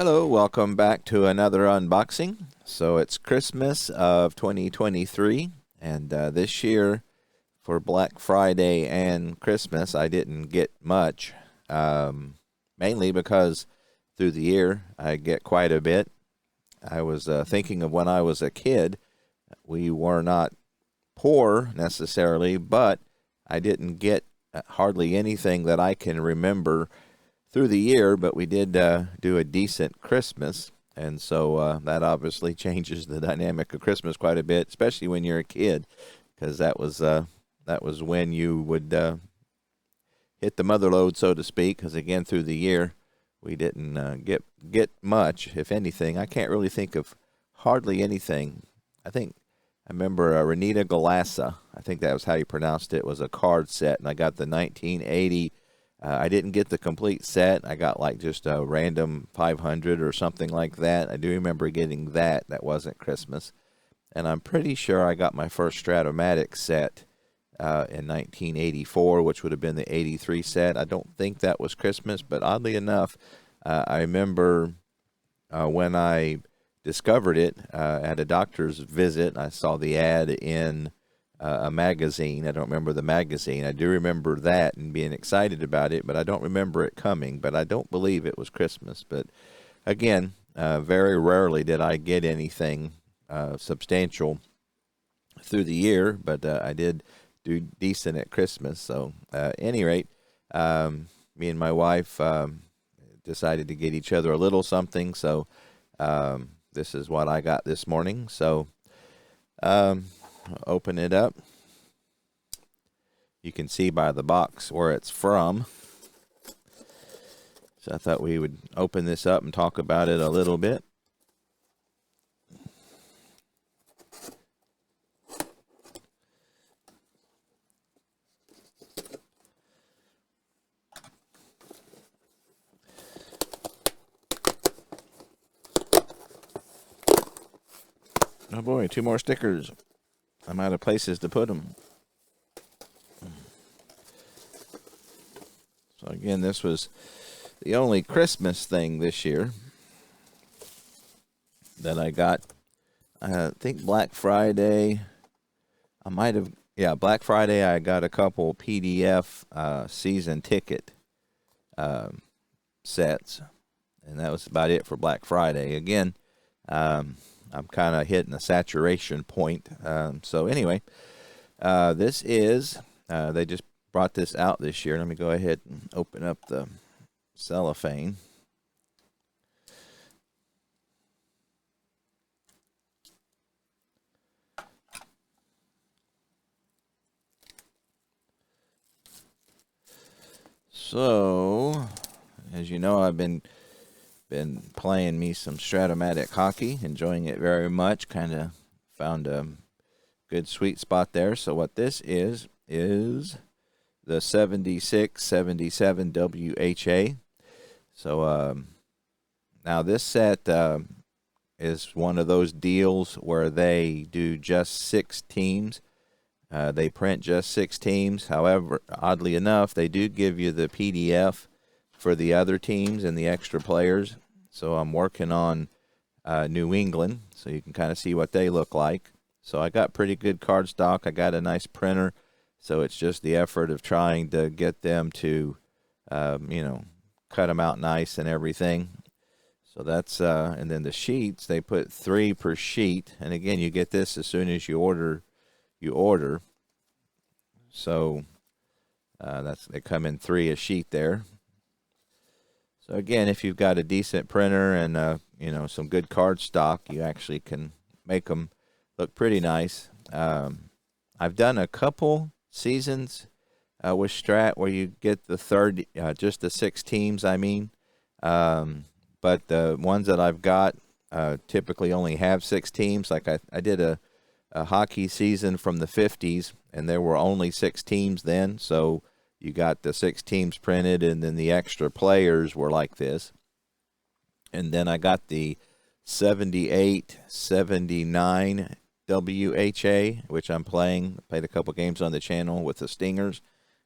Hello, welcome back to another unboxing. So it's Christmas of 2023, and this year for Black Friday and Christmas, I didn't get much, mainly because through the year I get quite a bit. I was thinking of when I was a kid. We were not poor necessarily, but I didn't get hardly anything that I can remember through the year, but we did do a decent Christmas, and so that obviously changes the dynamic of Christmas quite a bit, especially when you're a kid, because that was when you would hit the mother lode, so to speak. Because again, through the year, we didn't get much, if anything. I can't really think of hardly anything. I remember Renita Galassa. I think that was how you pronounced it. Was a card set, and I got the 1980. I didn't get the complete set. I got like just a random 500 or something like that. I do remember getting that. That wasn't Christmas. And I'm pretty sure I got my first Stratomatic set in 1984, which would have been the 83 set. I don't think that was Christmas, but oddly enough, I remember when I discovered it at a doctor's visit. I saw the ad in a magazine. I don't remember the magazine. I do remember that and being excited about it, but I don't remember it coming. But I don't believe it was Christmas. But again, very rarely did I get anything substantial through the year, but I did do decent at Christmas. So at any rate, me and my wife decided to get each other a little something. So this is what I got this morning. So open it up. You can see by the box where it's from. So I thought we would open this up and talk about it a little bit. Oh boy, 2 more stickers. I'm out of places to put them. So again, this was the only Christmas thing this year that I got. I think Black Friday, Black Friday I got a couple PDF season ticket sets. And that was about it for Black Friday. Again, I'm kind of hitting a saturation point. So anyway, this is, they just brought this out this year. Let me go ahead and open up the cellophane. So, as you know, I've been playing me some Stratomatic hockey, enjoying it very much. Kind of found a good sweet spot there. So what this is the 76-77 WHA. So now this set is one of those deals where they do just 6 teams. They print just 6 teams. However, oddly enough, they do give you the PDF for the other teams and the extra players. So I'm working on New England, so you can kind of see what they look like. So I got pretty good card stock. I got a nice printer, so it's just the effort of trying to get them to, cut them out nice and everything. So that's, and then the sheets, they put 3 per sheet. And again, you get this as soon as you order. So they come in 3 a sheet there. So again, if you've got a decent printer and some good card stock, you actually can make them look pretty nice. I've done a couple seasons with Strat where you get the third, just the 6 teams. But the ones that I've got typically only have 6 teams. Like I did a hockey season from the 50s, and there were only 6 teams then. So you got the 6 teams printed, and then the extra players were like this. And then I got the 78-79 WHA, which I'm playing. Played a couple games on the channel with the Stingers.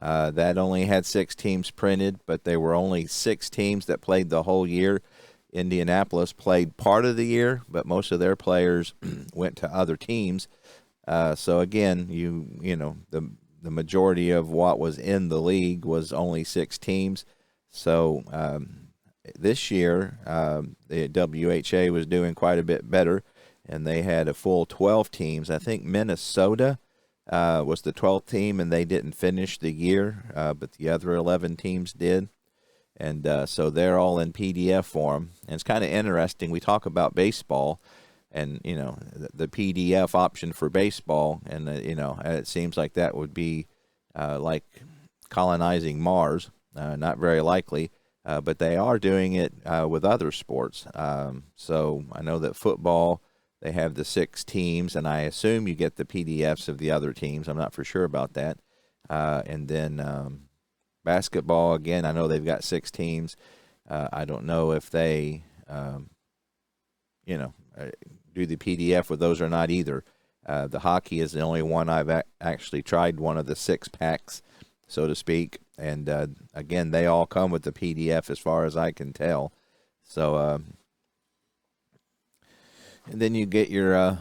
That only had 6 teams printed, but there were only 6 teams that played the whole year. Indianapolis played part of the year, but most of their players went to other teams. So again, the majority of what was in the league was only 6 teams. So this year, the WHA was doing quite a bit better, and they had a full 12 teams. I think Minnesota was the 12th team, and they didn't finish the year, but the other 11 teams did. And so they're all in PDF form. And it's kind of interesting. We talk about baseball and, the PDF option for baseball. And, it seems like that would be like colonizing Mars. Not very likely. But they are doing it with other sports. So I know that football, they have the 6 teams, and I assume you get the PDFs of the other teams. I'm not for sure about that. And then basketball, again, I know they've got 6 teams. I don't know if they, do the PDF with those or not either. The hockey is the only one I've actually tried, one of the 6 packs, so to speak. And, again, they all come with the PDF as far as I can tell. So, and then you get your,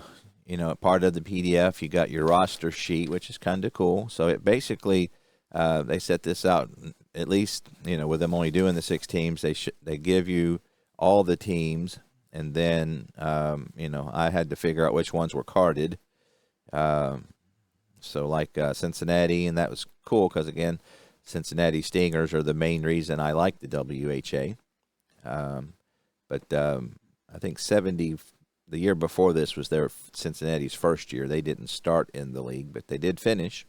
part of the PDF, you got your roster sheet, which is kind of cool. So it basically, they set this out, at least, with them only doing the 6 teams, they give you all the teams. And then, I had to figure out which ones were carded. So like Cincinnati, and that was cool because, again, Cincinnati Stingers are the main reason I like the WHA. But I think the year before this was Cincinnati's first year. They didn't start in the league, but they did finish.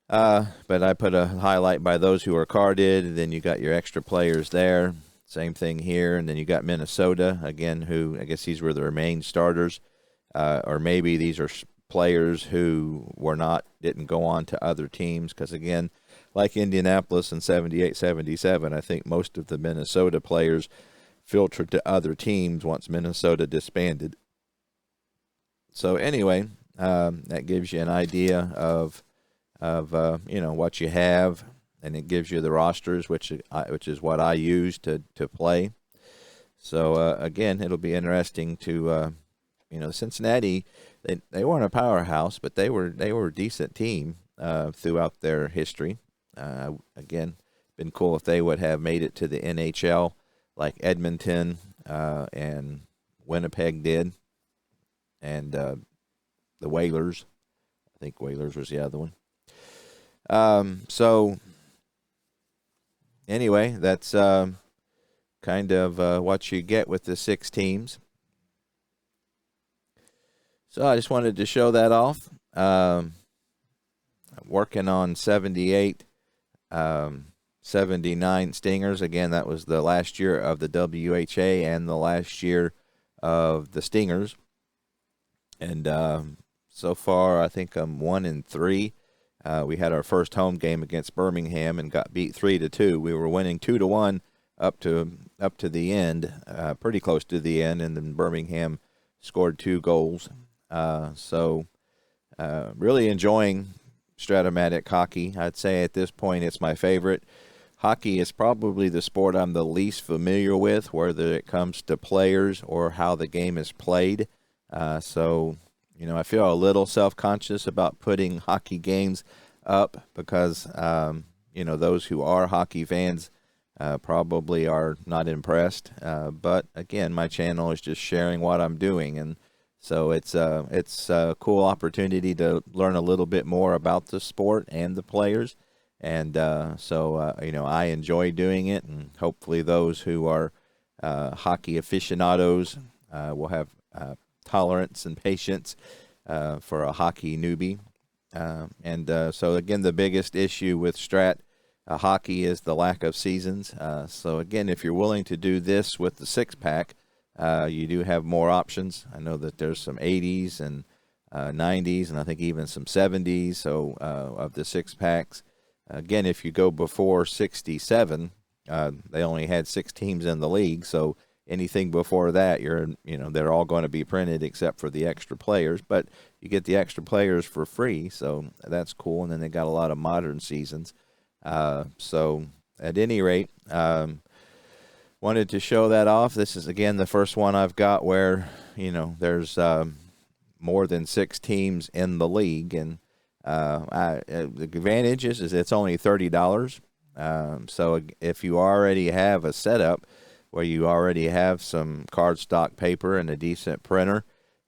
But I put a highlight by those who are carded, and then you got your extra players there. Same thing here. And then you got Minnesota, again, who I guess these were the main starters. Or maybe these are players who didn't go on to other teams. Because, again, like Indianapolis in 78, 77, I think most of the Minnesota players filtered to other teams once Minnesota disbanded. So anyway, that gives you an idea of what you have, and it gives you the rosters, which is what I use to play. So again, it'll be interesting to Cincinnati. They weren't a powerhouse, but they were a decent team throughout their history. Again, been cool if they would have made it to the NHL like Edmonton and Winnipeg did, and the Whalers. I think Whalers was the other one. So anyway, that's kind of what you get with the 6 teams. So I just wanted to show that off. Working on 78, 79 Stingers. Again, that was the last year of the WHA and the last year of the Stingers. And so far, I think I'm 1-3. We had our first home game against Birmingham and got beat 3-2. We were winning 2-1 up to the end, pretty close to the end, and then Birmingham scored 2 goals. So really enjoying Stratomatic hockey. I'd say at this point it's my favorite. Hockey is probably the sport I'm the least familiar with, whether it comes to players or how the game is played. So I feel a little self-conscious about putting hockey games up because, those who are hockey fans probably are not impressed. But, again, my channel is just sharing what I'm doing. And so it's a cool opportunity to learn a little bit more about the sport and the players. And so I enjoy doing it. And hopefully those who are hockey aficionados will have tolerance and patience for a hockey newbie. So, again, the biggest issue with Strat hockey is the lack of seasons. So, again, if you're willing to do this with the 6-pack, you do have more options. I know that there's some 80s and 90s, and I think even some 70s, so of the 6-packs. Again, if you go before 67, they only had 6 teams in the league, so anything before that, they're all going to be printed except for the extra players, but you get the extra players for free, so that's cool. And then they got a lot of modern seasons. So at any rate, wanted to show that off. This is, again, the first one I've got where, there's more than 6 teams in the league. And the advantage is it's only $30. So if you already have a setup where you already have some cardstock paper and a decent printer,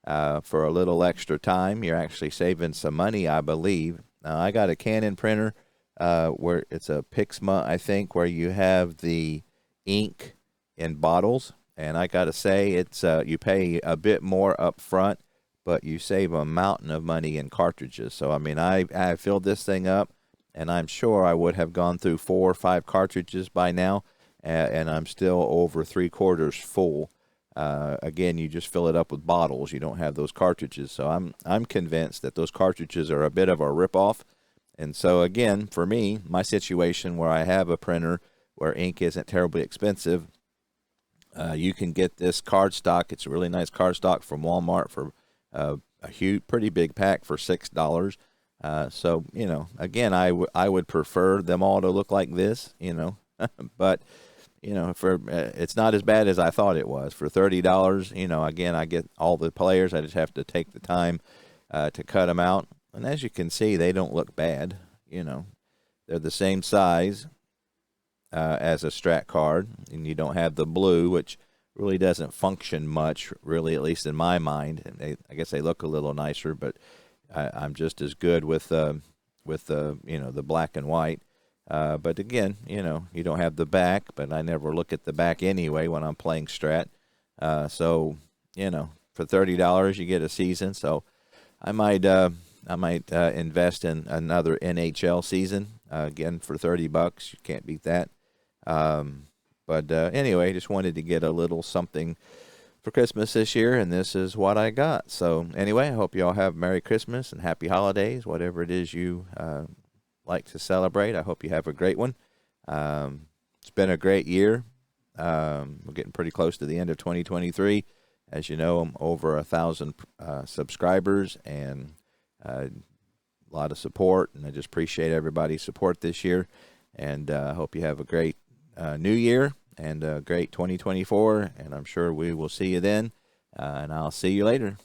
for a little extra time, you're actually saving some money, I believe. Now, I got a Canon printer where it's a Pixma, I think, where you have the ink in bottles. And I got to say, it's you pay a bit more up front, but you save a mountain of money in cartridges. So, I mean, I filled this thing up, and I'm sure I would have gone through 4 or 5 cartridges by now, and I'm still over 3/4 full. Again, you just fill it up with bottles. You don't have those cartridges. So I'm convinced that those cartridges are a bit of a ripoff. And so, again, for me, my situation where I have a printer where ink isn't terribly expensive, you can get this cardstock. It's a really nice cardstock from Walmart for a huge, pretty big pack for $6. So, again, I would prefer them all to look like this, but for it's not as bad as I thought it was. For $30, again, I get all the players. I just have to take the time to cut them out. And as you can see, they don't look bad. They're the same size as a Strat card, and you don't have the blue, which really doesn't function much, really, at least in my mind. And I guess they look a little nicer, but I'm just as good with the black and white. But again, you don't have the back, but I never look at the back anyway when I'm playing Strat. So, for $30 you get a season. So I might invest in another NHL season, again, for $30. You can't beat that. But anyway, just wanted to get a little something for Christmas this year, and this is what I got. So anyway, I hope you all have Merry Christmas and Happy Holidays, whatever it is you like to celebrate. I hope you have a great one. It's been a great year. We're getting pretty close to the end of 2023. As you know, I'm over 1,000 subscribers and a lot of support, and I just appreciate everybody's support this year. And I hope you have a great new year and a great 2024, and I'm sure we will see you then, and I'll see you later.